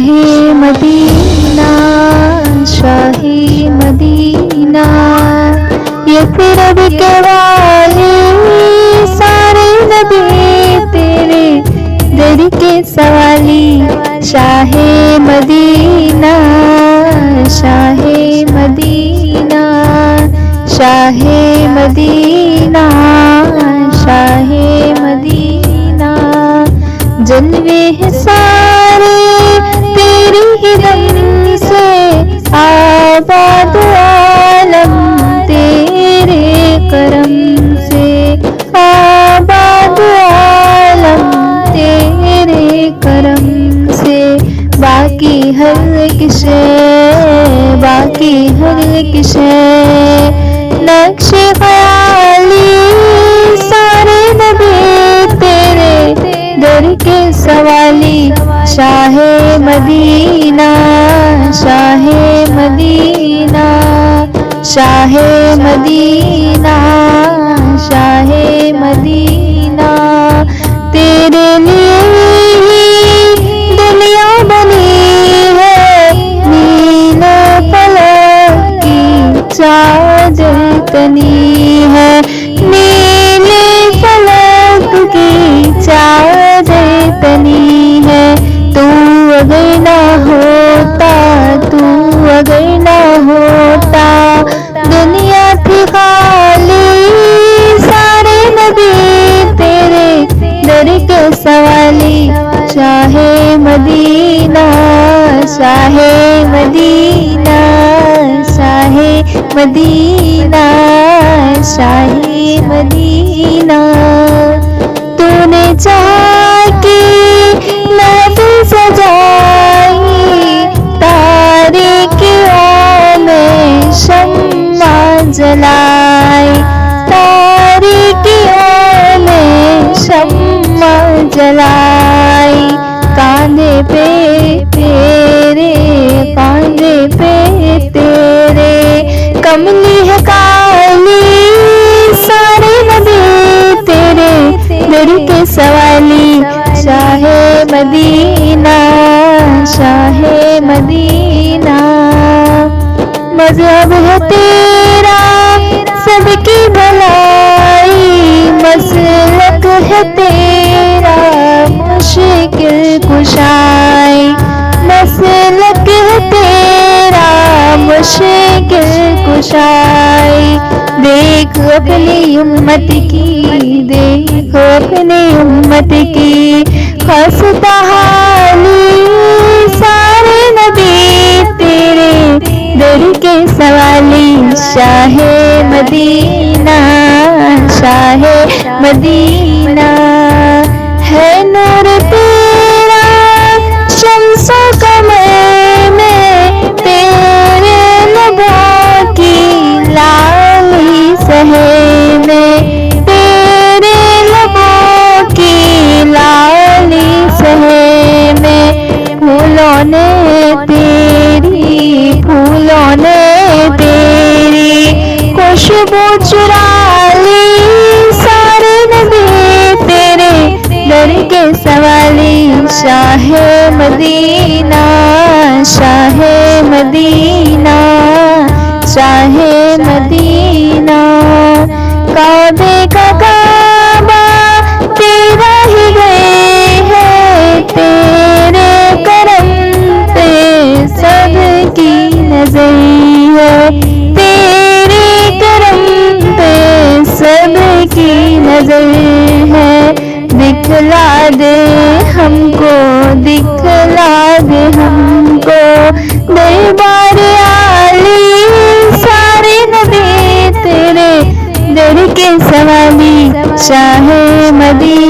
Shah Medina, Shah Medina, यथरब के वाले सारे नबी तेरे दर के सवाली। Shah Medina, Shah Medina, Shah Medina, Shah Medina, जलवे हैं सारे तेरी ही दम से, आबाद आलम तेरे करम से, आबाद आलम तेरे करम से। बाकी हर किसे, बाकी हर किसे नक्शे ख्याली सारे नबी तेरे दर के सवाली। Shah Medina, Shah Medina, Shah Medina, Shah Medina, तेरे लिए ही दुनिया बनी है, नीले फलक की चादर तनी है, नीले फलक की चादर तनी है। तू अगर ना होता, तू अगर ना होता, दुनिया थी खाली सारे नबी तेरे दर के सवाली। Shah Medina, Shah Medina, Shah Medina, Shah Medina, तूने चाहा कि महफिल सजाई, तारीकियों में शम्मा जलाई, तारीकियों में शम्मा जलाई। कांधे पे तेरे, कांधे पे तेरे कमली है काली सारे नबी तेरे दर के सवाली। शाहे मदीना, शाहे मदीना, मज़हब है तेरा सबकी भलाई, मसलक है तेरा मुश्किल कुशाई, मसलक है तेरा मुश्किल कुशाई। देख अपनी उम्मत की, देख अपनी उम्मत की खस्ता हाली सारे नबी तेरे दर के सवाली। शाहे मदीना, शाहे मदीना, है नूर तेरा शम्सो कमर में, तेरे लबों की लाली सहे में, तेरे लबों की लाली सहे में। फूलों ने तेरी, फूलों ने तेरी खुशबू चुरा ली सारे नबी तेरे दर के सवाली। Shah Medina, Shah Medina, Shah Medina, काबे का काबा तेरा ही गए है, तेरे करम पे सबकी नजर है, तेरे करम पे सबकी नजर है। दिखला दे हमको, दिखला दे हमको दरबार आली सारे नबी तेरे दर के सवाली। शाहे मदीना।